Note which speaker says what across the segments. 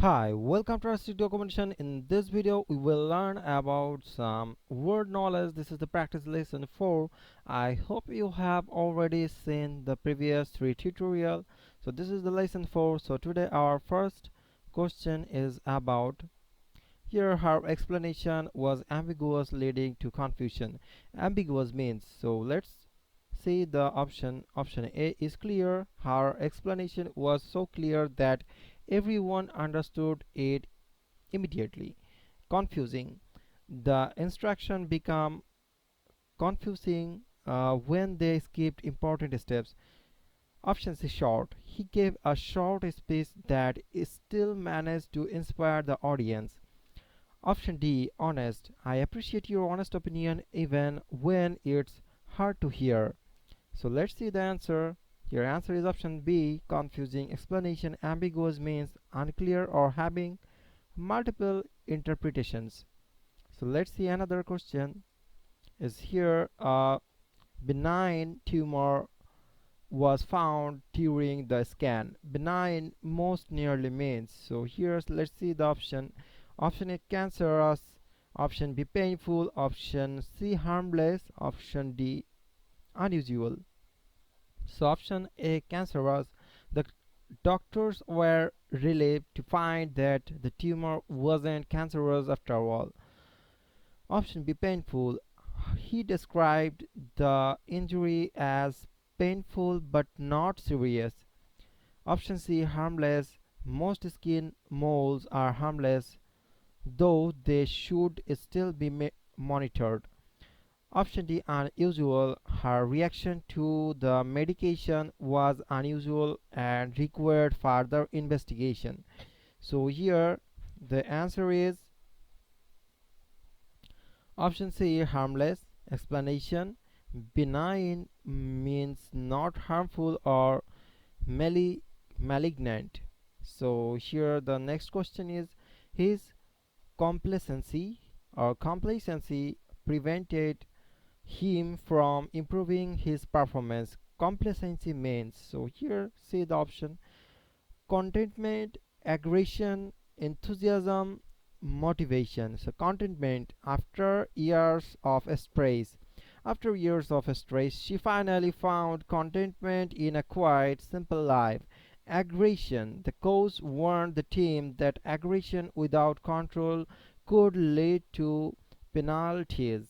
Speaker 1: Hi, welcome to our studio documentation. In this video, we will learn about some word knowledge. This is the practice lesson 4. I hope you have already seen the previous 3 tutorial. So this is the lesson 4. So today our first question is about here her explanation was ambiguous leading to confusion. Ambiguous means, so let's see the option A is clear. Her explanation was so clear that everyone understood it immediately. Confusing, the instruction became confusing when they skipped important steps. Option C, short, he gave a short speech that still managed to inspire the audience. Option D, honest, I appreciate your honest opinion even when it's hard to hear. So let's see the answer. Your answer is option B, confusing explanation. Ambiguous means unclear or having multiple interpretations. So let's see another question. Is here a benign tumor was found during the scan. Benign most nearly means. So here let's see the option. Option A, cancerous. Option B, painful. Option C, harmless. Option D, unusual. So option A, cancerous. The doctors were relieved to find that the tumor wasn't cancerous after all. Option B, painful. He described the injury as painful but not serious. Option C, harmless. Most skin moles are harmless, though they should still be monitored. Option D, unusual. Her reaction to the medication was unusual and required further investigation. So here the answer is option C, harmless. Explanation, benign means not harmful or malignant. So here the next question is, his complacency prevented him from improving his performance. Complacency means, so here see the option, contentment, aggression, enthusiasm, motivation. So contentment, after years of stress, she finally found contentment in a quiet, simple life. Aggression, the coach warned the team that aggression without control could lead to penalties.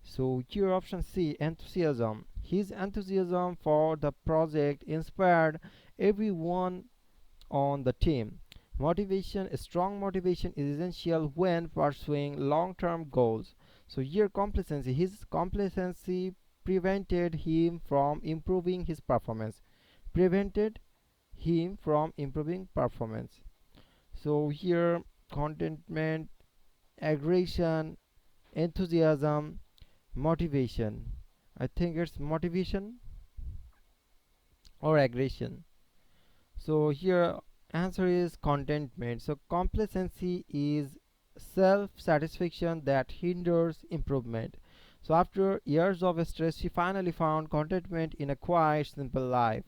Speaker 1: So here option C, enthusiasm. His enthusiasm for the project inspired everyone on the team. Motivation, strong motivation is essential when pursuing long-term goals. So here complacency, his complacency prevented him from improving his performance. Prevented him from improving performance. So here contentment, aggression, enthusiasm, motivation. I think it's motivation or aggression. So here answer is contentment. So complacency is self-satisfaction that hinders improvement. So after years of stress, she finally found contentment in a quiet, simple life.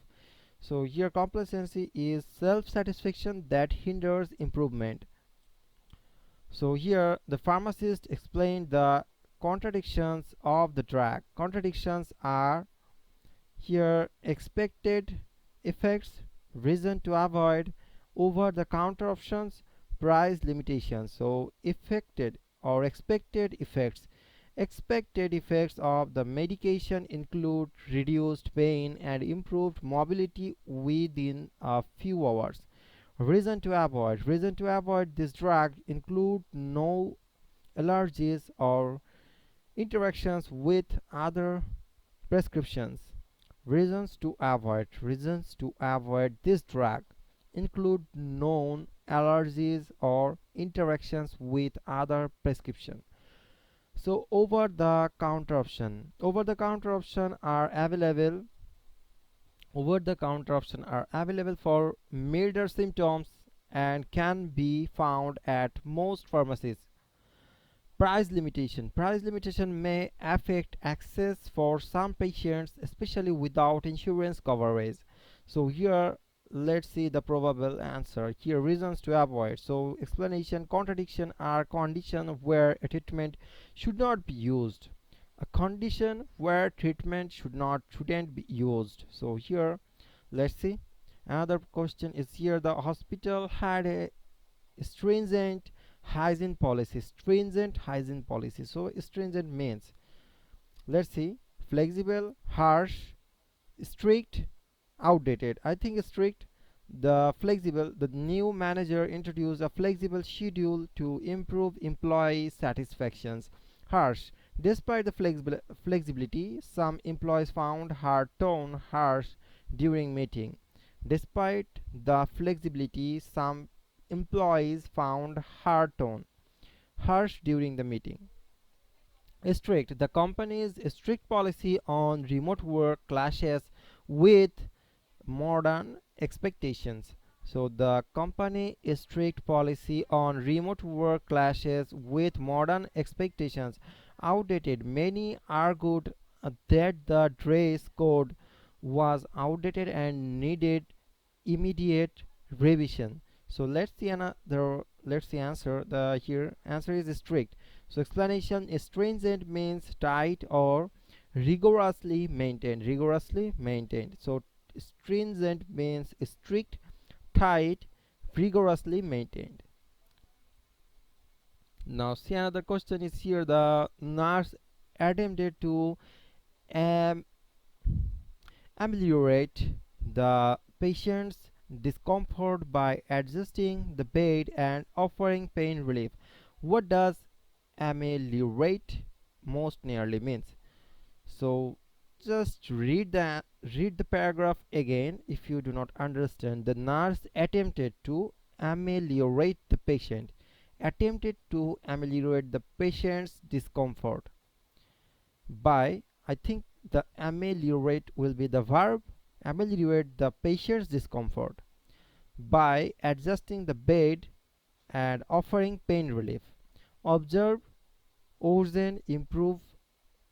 Speaker 1: So here complacency is self-satisfaction that hinders improvement. So here the pharmacist explained the contradictions of the drug. Contradictions are here expected effects, reason to avoid, over the counter options, price limitations. So affected or expected effects. Expected effects of the medication include reduced pain and improved mobility within a few hours. Reason to avoid this drug include no allergies or interactions with other prescriptions. Reasons to avoid this drug include known allergies or interactions with other prescription. So over the counter option are available for milder symptoms and can be found at most pharmacies. Price limitation may affect access for some patients, especially without insurance coverage. So here let's see the probable answer here. Reasons to avoid. So explanation: contradiction are condition where a treatment should not be used. A condition where treatment shouldn't be used. So here, let's see. Another question is here: the hospital had a stringent hygiene policy. Stringent hygiene policy. So stringent means, let's see, flexible, harsh, strict, outdated. I think strict. The flexible, the new manager introduced a flexible schedule to improve employee satisfactions. Harsh. Despite the flexibility, some employees found her tone harsh during meeting. Despite the flexibility, some employees found her tone harsh during the meeting. Strict. The company's strict policy on remote work clashes with modern expectations. So the company's strict policy on remote work clashes with modern expectations. Outdated. Many argued that the dress code was outdated and needed immediate revision. So let's see another. Let's see answer. The here answer is strict. So explanation: stringent means tight or rigorously maintained. Rigorously maintained. So stringent means strict, tight, rigorously maintained. Now see another question is here. The nurse attempted to um, ameliorate the patient's discomfort by adjusting the bed and offering pain relief. What does ameliorate most nearly means? So just read the paragraph again if you do not understand. The nurse attempted to ameliorate the patient. Attempted to ameliorate the patient's discomfort by, I think the ameliorate will be the verb, ameliorate the patient's discomfort by adjusting the bed and offering pain relief. Observe, urgent, improve,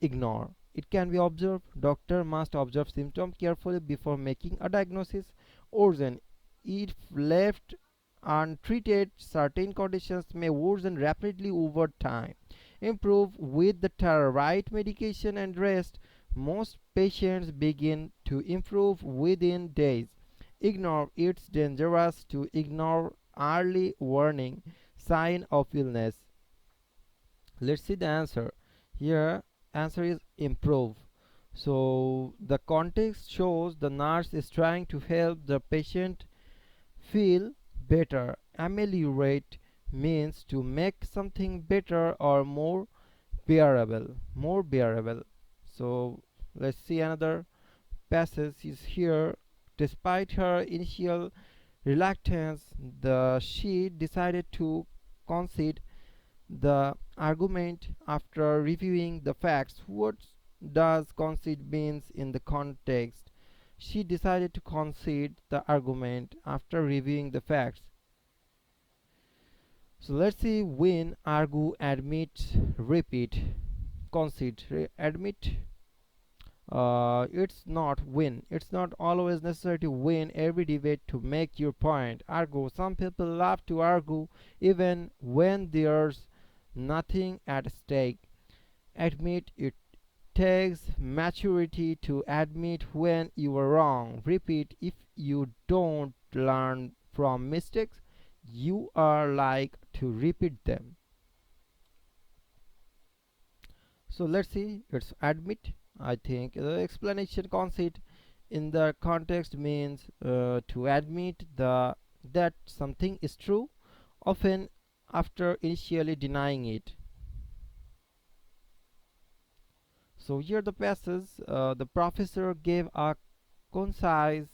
Speaker 1: ignore. It can be observed. Doctor must observe symptom carefully before making a diagnosis. Urgent. If left untreated, certain conditions may worsen rapidly over time. Improve with the right medication and rest. Most patients begin to improve within days. Ignore. It's dangerous to ignore early warning sign of illness. Let's see the answer. Here answer is improve. So the context shows the nurse is trying to help the patient feel better. Ameliorate means to make something better or more bearable. More bearable. So let's see another passage is here. Despite her initial reluctance, she decided to concede the argument after reviewing the facts. What does concede means in the context? She decided to concede the argument after reviewing the facts. So let's see: win, argue, admit, repeat, concede, admit. It's not win. It's not always necessary to win every debate to make your point. Argue. Some people love to argue even when there's nothing at stake. Admit. It takes maturity to admit when you are wrong. Repeat. If you don't learn from mistakes, you are like to repeat them. So let's see. It's admit. I think the explanation conceit in the context means to admit that something is true, often after initially denying it. So here the passage: the professor gave a concise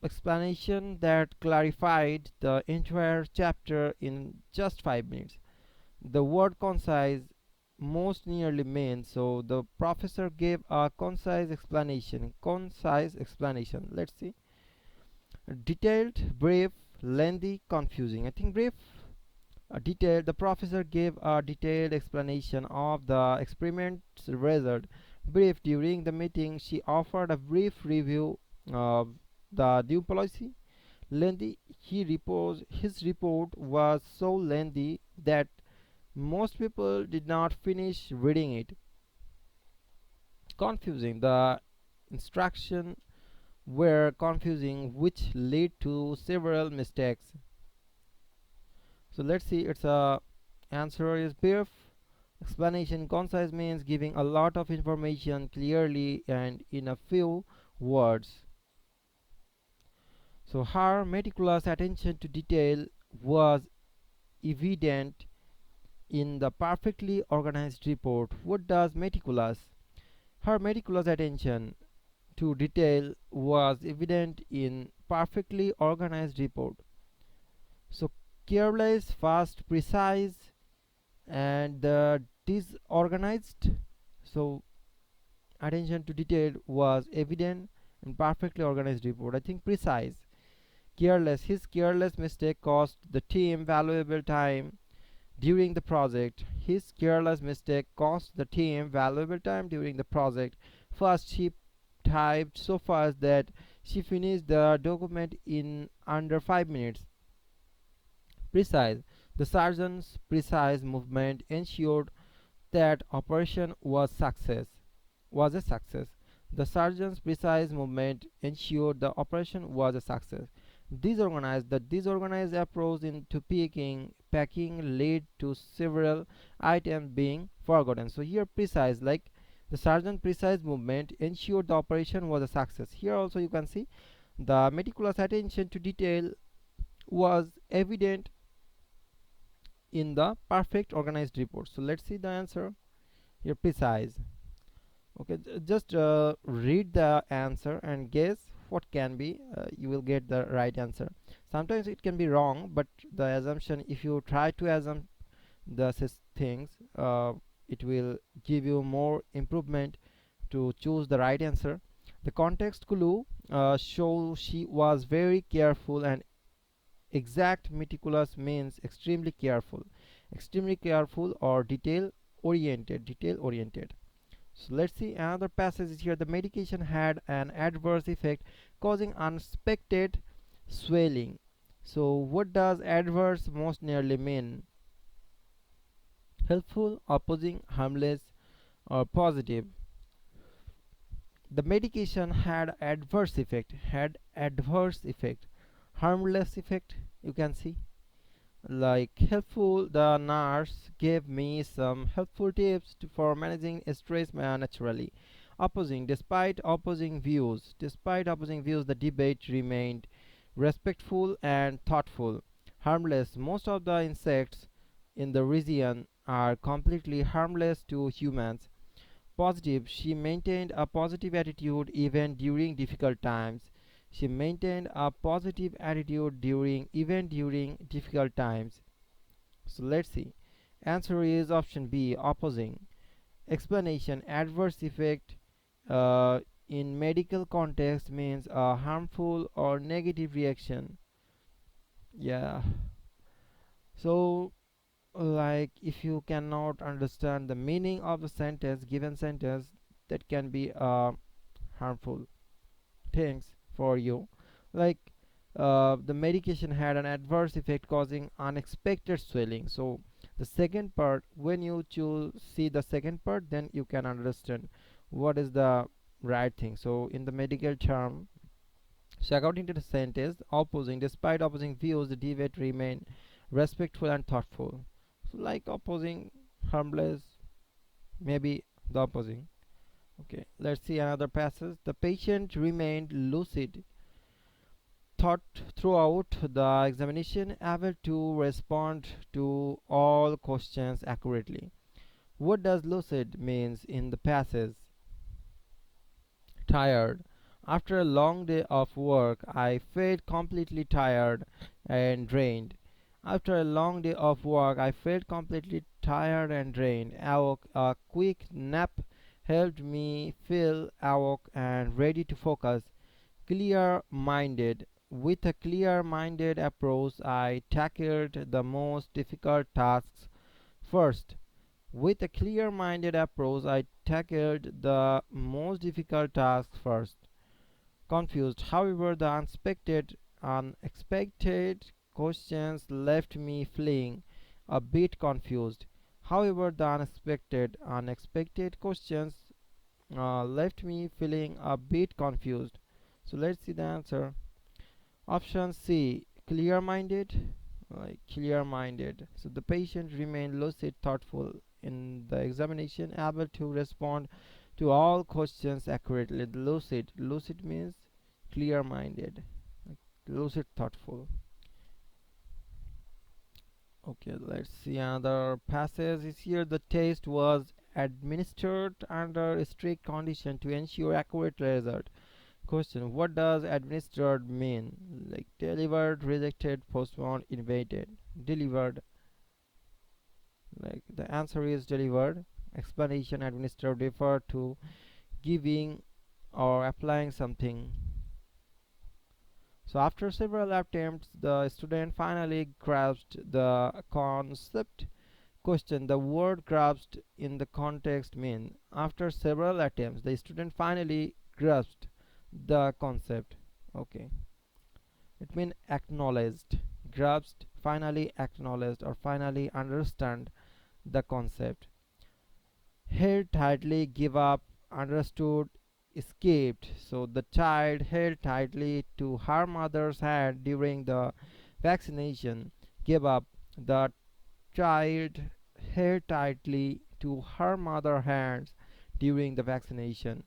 Speaker 1: explanation that clarified the entire chapter in just 5 minutes. The word concise most nearly means, so the professor gave a concise explanation. Concise explanation. Let's see. Detailed, brief, lengthy, confusing. I think brief. Detailed. The professor gave a detailed explanation of the experiment's result. Brief. During the meeting, she offered a brief review. the new policy? Lengthy. His report was so lengthy that most people did not finish reading it. Confusing. The instructions were confusing, which led to several mistakes. So let's see. Its answer is brief. Explanation. Concise means giving a lot of information clearly and in a few words. So her meticulous attention to detail was evident in the perfectly organized report. What does meticulous? Her meticulous attention to detail was evident in perfectly organized report. So careless, fast, precise, and disorganized. So attention to detail was evident in perfectly organized report. I think precise. Careless. His careless mistake cost the team valuable time during the project. His careless mistake cost the team valuable time during the project. First, she typed so fast that she finished the document in under 5 minutes. Precise. The sergeant's precise movement ensured that operation was a success. The sergeant's precise movement ensured the operation was a success. Disorganized. The disorganized approach into packing led to several items being forgotten. So here precise, like the sergeant's precise movement ensured the operation was a success. Here also you can see the meticulous attention to detail was evident in the perfect organized report. So let's see the answer. Here precise. Okay, just read the answer and guess what can be. You will get the right answer. Sometimes it can be wrong, but the assumption, if you try to assume the things, it will give you more improvement to choose the right answer. The context clue shows she was very careful, and exact. Meticulous means extremely careful or detail oriented. So let's see another passage is here. The medication had an adverse effect causing unexpected swelling. So what does adverse most nearly mean? Helpful, opposing, harmless, or positive? The medication had adverse effect, harmless effect, you can see. Like helpful, the nurse gave me some helpful tips for managing stress naturally. Opposing, despite opposing views, the debate remained respectful and thoughtful. Harmless, most of the insects in the region are completely harmless to humans. Positive, she maintained a positive attitude even during difficult times. She maintained a positive attitude during difficult times. So let's see. Answer is option B, opposing. Explanation: adverse effect uh, in medical context means a harmful or negative reaction. Yeah. So like if you cannot understand the meaning of the given sentence, that can be harmful things for you. Like the medication had an adverse effect causing unexpected swelling. So the second part, when you see the second part, then you can understand what is the right thing. So in the medical term, so according to the sentence, despite opposing views, the debate remained respectful and thoughtful. So like opposing, harmless, maybe the opposing. Okay, let's see another passage. The patient remained lucid thought throughout the examination, able to respond to all questions accurately. What does lucid means in the passage? Tired. After a long day of work, I felt completely tired and drained. After a long day of work, I felt completely tired and drained. A quick nap helped me feel awake and ready to focus. Clear minded. With a clear minded approach, I tackled the most difficult tasks first. With a clear minded approach, I tackled the most difficult tasks first. confused. However, the unexpected questions left me feeling a bit confused. However, the unexpected questions left me feeling a bit confused. So let's see the answer. Option C, clear-minded. Like clear-minded. So the patient remained lucid, thoughtful in the examination, able to respond to all questions accurately. Lucid means clear-minded. Like lucid, thoughtful. Okay, let's see another passage is here. The test was administered under strict condition to ensure accurate result. Question: what does administered mean? Like delivered, rejected, postponed, invited. Delivered. Like the answer is delivered. Explanation: administered refer to giving or applying something. So after several attempts, the student finally grasped the concept. Question: the word grasped in the context mean after several attempts the student finally grasped the concept. Okay, it means acknowledged. Grasped, finally acknowledged or finally understand the concept. Held tightly, give up, understood, escaped. So the child held tightly to her mother's hand during the vaccination, gave up. The child held tightly to her mother's hands during the vaccination,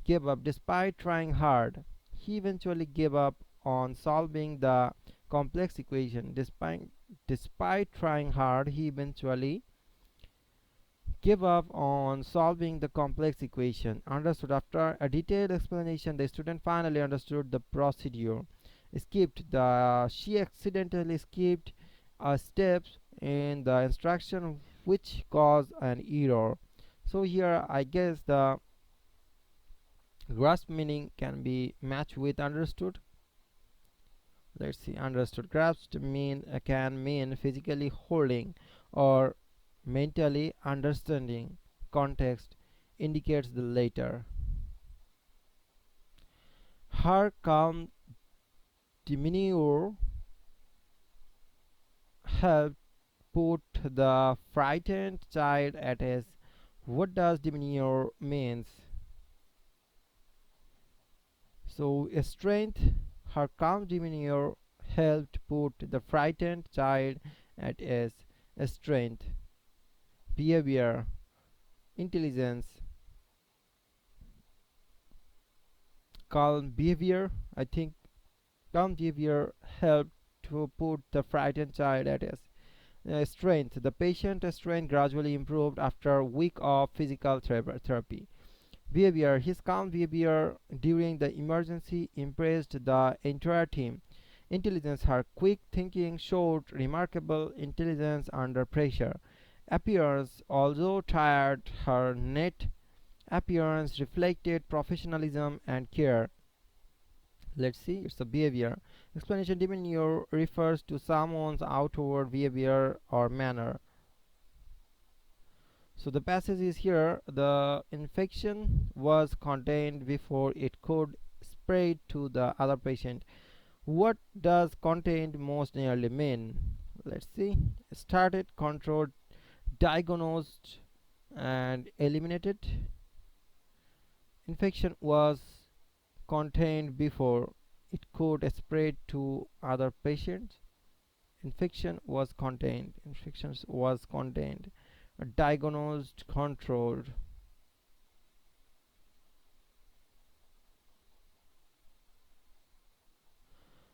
Speaker 1: gave up despite trying hard. He eventually gave up on solving the complex equation. Despite trying hard, he eventually gave up on solving the complex equation. Understood. After a detailed explanation, the student finally understood the procedure. She accidentally skipped a step in the instruction which caused an error. So here I guess the grasp meaning can be matched with understood. Let's see. Understood. Grasped can mean physically holding or mentally understanding. Context indicates the latter. Her calm demeanor helped put the frightened child at ease. What does demeanor means? So a strength. Her calm demeanor helped put the frightened child at ease. A strength. Behavior, intelligence, calm behavior. I think calm behavior helped to put the frightened child at ease. Strength. The patient's strength gradually improved after a week of physical therapy. Behavior. His calm behavior during the emergency impressed the entire team. Intelligence. Her quick thinking showed remarkable intelligence under pressure. Appearance. Although tired, her neat appearance reflected professionalism and care. Let's see, it's a behavior. Explanation: demeanor refers to someone's outward behavior or manner. So the passage is here. The infection was contained before it could spread to the other patient. What does contained most nearly mean? Let's see. Started, controlled, diagnosed, and eliminated. Infection was contained before it could spread to other patients. Infections was contained, diagnosed, controlled.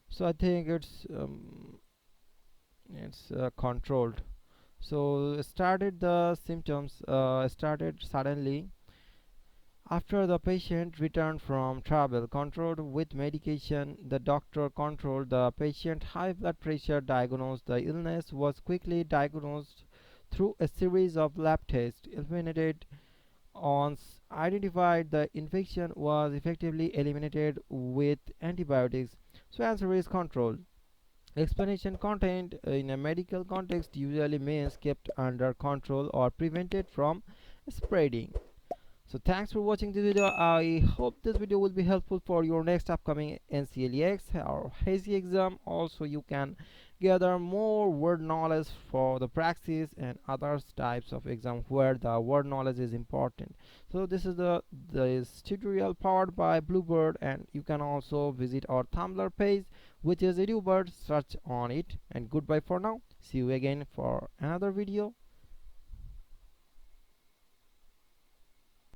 Speaker 1: So I think it's controlled. So started suddenly after the patient returned from travel. Controlled with medication. The doctor controlled the patient high blood pressure, diagnosed the illness, was quickly diagnosed through a series of lab tests. Eliminated once identified, the infection was effectively eliminated with antibiotics. So answer is controlled. Explanation: contained in a medical context usually means kept under control or prevented from spreading. So thanks for watching this video. I hope this video will be helpful for your next upcoming NCLEX or HAZY exam. Also, you can gather more word knowledge for the practice and other types of exam where the word knowledge is important. So this is this tutorial powered by Bluebird, and you can also visit our Tumblr page, which is EduBird. Search on it, and goodbye for now. See you again for another video.